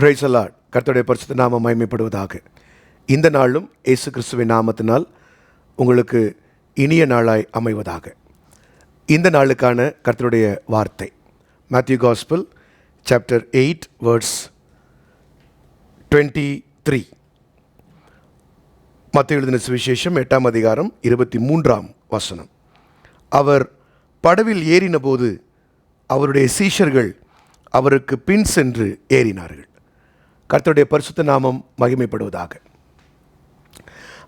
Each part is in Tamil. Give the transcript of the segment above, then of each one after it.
Price the Lord. கர்த்தருடைய பரிசுத்த நாமம் மகிமைப்படுவதாக. இந்த நாளும் இயேசு கிறிஸ்துவின் நாமத்தினால் உங்களுக்கு இனிய நாளாய் அமைவதாக. இந்த நாளுக்கான கர்த்தருடைய வார்த்தை மேத்யூ காஸ்பல் சாப்டர் 8 வேர்ட்ஸ் 23. மத்தேயு எழுதின சுவிசேஷம் 8ஆம் அதிகாரம் 23ஆம் வசனம். அவர் படவில் ஏறினபோது அவருடைய சீஷர்கள் அவருக்கு பின் சென்று ஏறினார்கள். கர்த்தருடைய பரிசுத்த நாமம் மகிமைப்படுவதாக.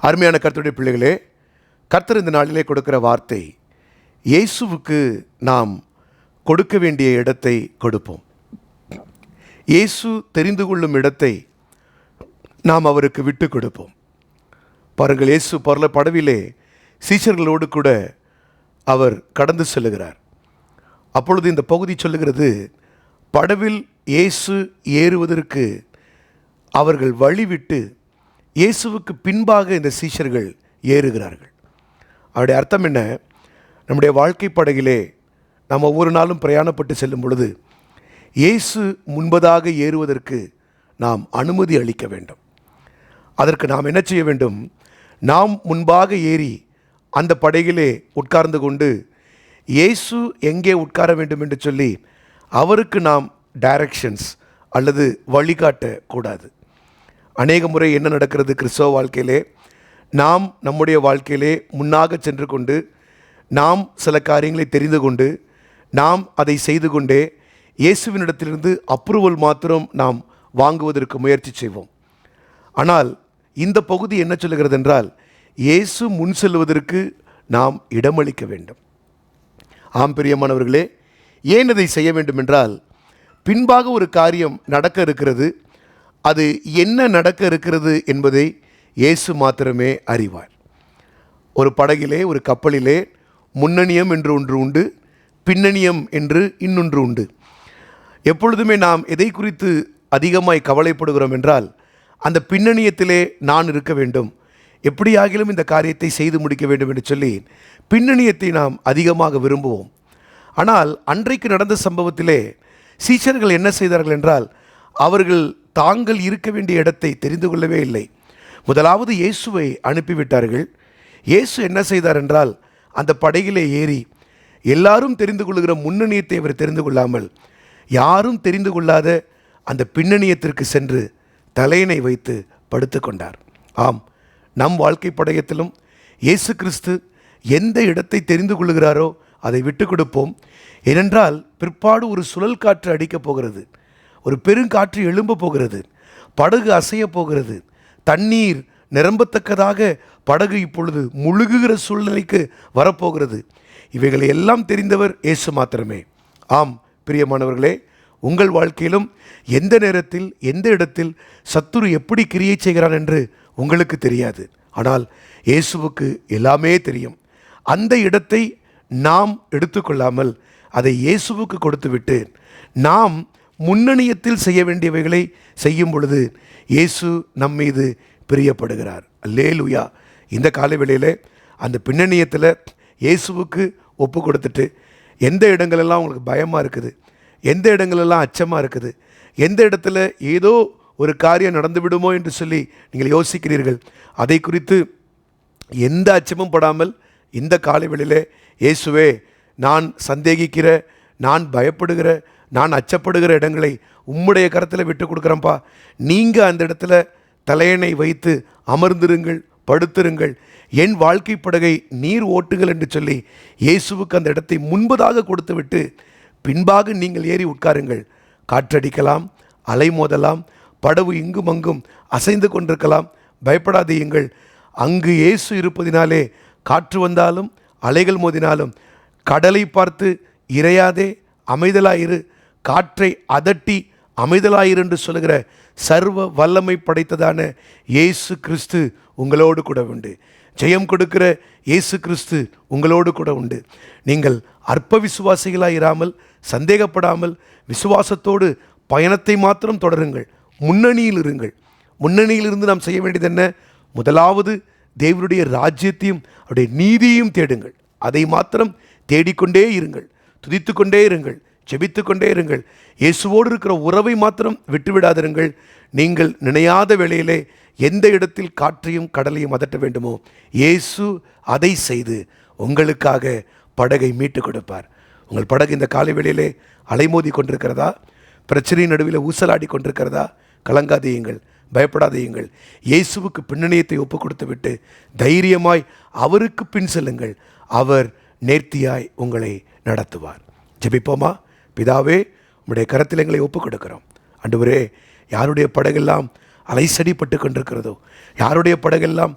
அருமையான கர்த்தருடைய பிள்ளைகளே, கர்த்தர் இந்த நாளிலே கொடுக்கிற வார்த்தை, இயேசுவுக்கு நாம் கொடுக்க வேண்டிய இடத்தை கொடுப்போம். இயேசு தெரிந்து கொள்ளும் இடத்தை நாம் அவருக்கு விட்டு கொடுப்போம். பாருங்கள், இயேசு படவிலே சீஷர்களோடு கூட அவர் கடந்து செல்லுகிறார். அப்பொழுது இந்த பகுதி சொல்லுகிறது, படவில் இயேசு ஏறுவதற்கு அவர்கள் வழிவிட்டு இயேசுவுக்கு பின்பாக இந்த சீஷர்கள் ஏறுகிறார்கள். அவருடைய அர்த்தம் என்ன? நம்முடைய வாழ்க்கை படகிலே நாம் ஒவ்வொரு நாளும் பிரயாணப்பட்டு செல்லும் பொழுது இயேசு முன்பதாக ஏறுவதற்கு நாம் அனுமதி அளிக்க வேண்டும். அதற்கு நாம் என்ன செய்ய வேண்டும்? நாம் முன்பாக ஏறி அந்த படகிலே உட்கார்ந்து கொண்டு இயேசு எங்கே உட்கார வேண்டும் என்று சொல்லி அவருக்கு நாம் டைரக்ஷன்ஸ் அல்லது வழிகாட்டக்கூடாது. அநேக முறை என்ன நடக்கிறது கிறிஸ்தவ வாழ்க்கையிலே, நாம் நம்முடைய வாழ்க்கையிலே முன்னாக சென்று கொண்டு நாம் சில காரியங்களை தெரிந்து கொண்டு நாம் அதை செய்து கொண்டே இயேசுவினிடத்திலிருந்து அப்ரூவல் மாத்திரம் நாம் வாங்குவதற்கு முயற்சி செய்வோம். ஆனால் இந்த பகுதி என்ன சொல்லுகிறது என்றால், இயேசு முன் செல்வதற்கு நாம் இடமளிக்க வேண்டும். ஆம் பிரியமானவர்களே, ஏன் இதை செய்ய வேண்டும் என்றால், பின்பாக ஒரு காரியம் நடக்க இருக்கிறது. அது என்ன நடக்க இருக்கிறது என்பதை இயேசு மாத்திரமே அறிவார். ஒரு படகிலே, ஒரு கப்பலிலே முன்னணியம் என்று ஒன்று உண்டு, பின்னணியம் என்று இன்னொன்று உண்டு. எப்பொழுதுமே நாம் எதை குறித்து அதிகமாய் கவலைப்படுகிறோம் என்றால், அந்த பின்னணியத்திலே நான் இருக்க வேண்டும், எப்படியாகிலும் இந்த காரியத்தை செய்து முடிக்க வேண்டும் என்று சொல்லி பின்னணியத்தை நாம் அதிகமாக விரும்புவோம். ஆனால் அன்றைக்கு நடந்த சம்பவத்திலே சீஷர்கள் என்ன செய்தார்கள் என்றால், அவர்கள் தாங்கள் இருக்க வேண்டிய இடத்தை தெரிந்து கொள்ளவே இல்லை. முதலாவது இயேசுவை அனுப்பிவிட்டார்கள். இயேசு என்ன செய்தார் என்றால், அந்த படகிலே ஏறி எல்லாரும் தெரிந்து கொள்ளுகிற முன்னணியத்தை அவர் தெரிந்து கொள்ளாமல் யாரும் தெரிந்து கொள்ளாத அந்த பின்னணியத்திற்கு சென்று தலையணை வைத்து படுத்து கொண்டார். ஆம், நம் வாழ்க்கை படகத்திலும் இயேசு கிறிஸ்து எந்த இடத்தை தெரிந்து கொள்ளுகிறாரோ அதை விட்டு கொடுப்போம். ஏனென்றால் பிற்பாடு ஒரு சுழல் காற்று அடிக்கப் போகிறது, ஒரு பெருங்காற்று எழும்ப போகிறது, படகு அசைய போகிறது, தண்ணீர் நிரம்பத்தக்கதாக படகு இப்பொழுது முழுகுகிற சூழ்நிலைக்கு வரப்போகிறது. இவைகளை எல்லாம் தெரிந்தவர் இயேசு மாத்திரமே. ஆம் பிரியமானவர்களே, உங்கள் வாழ்க்கையிலும் எந்த நேரத்தில் எந்த இடத்தில் சத்துரு எப்படி கிரியை செய்கிறான் என்று உங்களுக்கு தெரியாது. ஆனால் இயேசுவுக்கு எல்லாமே தெரியும். அந்த இடத்தை நாம் எடுத்துக்கொள்ளாமல் அதை இயேசுவுக்கு கொடுத்துவிட்டு நாம் முன்னணியத்தில் செய்ய வேண்டியவைகளை செய்யும் பொழுது இயேசு நம் மீது பிரியப்படுகிறார். அல்லேலூயா. இந்த காலவேளையில் அந்த பின்னணியத்தில் இயேசுவுக்கு ஒப்பு கொடுத்துட்டு, எந்த இடங்களெல்லாம் உங்களுக்கு பயமாக இருக்குது, எந்த இடங்களெல்லாம் அச்சமாக இருக்குது, எந்த இடத்துல ஏதோ ஒரு காரியம் நடந்து விடுமோ என்று சொல்லி நீங்கள் யோசிக்கிறீர்கள், அதை குறித்து எந்த அச்சமும் படாமல் இந்த காலவேளையில் இயேசுவே, நான் சந்தேகிக்கிற, நான் பயப்படுகிற, நான் அச்சப்படுகிற இடங்களை உம்முடைய கரத்தில் விட்டு கொடுக்குறேன்ப்பா, நீங்கள் அந்த இடத்துல தலையணை வைத்து அமர்ந்திருங்கள், படுத்திருங்கள், என் வாழ்க்கை படகை நீர் ஓட்டுங்கள் என்று சொல்லி இயேசுவுக்கு அந்த இடத்தை முன்பதாக கொடுத்து விட்டு பின்பாக நீங்கள் ஏறி உட்காருங்கள். காற்றடிக்கலாம், அலை மோதலாம், படகு இங்கும் அங்கும் அசைந்து கொண்டிருக்கலாம், பயப்படாதீங்கள். அங்கு இயேசு இருப்பதினாலே காற்று வந்தாலும் அலைகள் மோதினாலும் கடலை பார்த்து இறையாதே, அமைதலாயிரு, காற்றை அதட்டி அமைதலாயிரு என்று சொல்லுகிற சர்வ வல்லமை படைத்ததான இயேசு கிறிஸ்து உங்களோடு கூட உண்டு. ஜெயம் கொடுக்கிற இயேசு கிறிஸ்து உங்களோடு கூட உண்டு. நீங்கள் அற்ப விசுவாசிகளாக இராமல், சந்தேகப்படாமல் விசுவாசத்தோடு பயணத்தை மாத்திரம் தொடருங்கள். முன்னணியில் இருங்கள். முன்னணியிலிருந்து நாம் செய்ய வேண்டியது என்ன? முதலாவது தேவனுடைய ராஜ்யத்தையும் அவருடைய நீதியையும் தேடுங்கள். அதை மாத்திரம் தேடிக்கொண்டே இருங்கள், துதித்து கொண்டே இருங்கள், ஜெபித்து கொண்டே இருங்கள். இயேசுவோடு இருக்கிற உறவை மாத்திரம் விட்டுவிடாதிருங்கள். நீங்கள் நினையாத வேளையிலே எந்த இடத்தில் காற்றையும் கடலையும் அதட்ட வேண்டுமோ இயேசு அதை செய்து உங்களுக்காக படகை மீட்டு கொடுப்பார். உங்கள் படகு இந்த காலை வேளையிலே அலைமோதி கொண்டிருக்கிறதா? பிரச்சனை நடுவில் ஊசலாடி கொண்டிருக்கிறதா? கலங்காதீங்கள், பயப்படாதீங்கள். இயேசுவுக்கு பின்னணியத்தை ஒப்பு கொடுத்து விட்டு தைரியமாய் அவருக்கு பின் செல்லுங்கள். அவர் நேர்த்தியாய் உங்களை நடத்துவார். ஜெபிப்போமா? பிதாவே, உம்முடைய கரத்தில் எங்களை ஒப்பு கொடுக்கிறோம். ஆண்டவரே, யாருடைய படகெல்லாம் அலைசடிப்பட்டு கொண்டிருக்கிறதோ, யாருடைய படகெல்லாம்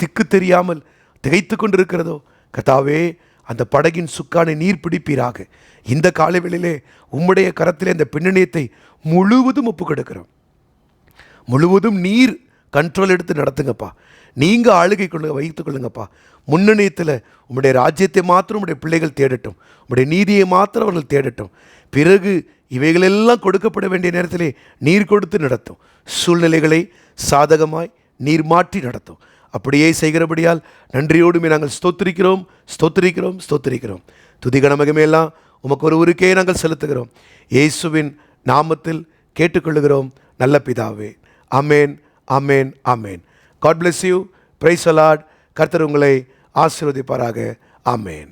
திக்கு தெரியாமல் திகைத்து கொண்டிருக்கிறதோ, கர்த்தாவே, அந்த படகின் சுக்கானை நீர் பிடிப்பீராக. இந்த காலவெளியிலே உம்முடைய கரத்திலே அந்த பின்னணியத்தை முழுவதும் ஒப்பு கொடுக்கிறோம். முழுவதும் நீர் கண்ட்ரோல் எடுத்து நடத்துங்கப்பா. நீங்கள் ஆளுகை கொள்ளுங்க, வைத்து கொள்ளுங்கப்பா. முன்னணியத்தில் உம்முடைய ராஜ்யத்தை மாத்திரம் உம்முடைய பிள்ளைகள் தேடட்டும். உம்முடைய நீதியை மாத்திரம் அவர்கள் தேடட்டும். பிறகு இவைகளெல்லாம் கொடுக்கப்பட வேண்டிய நேரத்திலே நீர் கொடுத்து நடத்தும். சூழ்நிலைகளை சாதகமாய் நீர் மாற்றி நடத்தும். அப்படியே செய்கிறபடியால் நன்றியோடுமே நாங்கள் ஸ்தோத்திரிக்கிறோம், ஸ்தோத்திரிக்கிறோம், ஸ்தோத்திரிக்கிறோம். துதிகன மகிமையெல்லாம் உமக்கு ஒருவருக்கே நாங்கள் செலுத்துகிறோம். இயேசுவின் நாமத்தில் கேட்டுக்கொள்ளுகிறோம் நல்ல பிதாவே. ஆமேன், ஆமேன், ஆமேன். God bless you. Praise the Lord. கர்த்தர் உங்களை ஆசீர்வதிப்பாராக. ஆமேன்.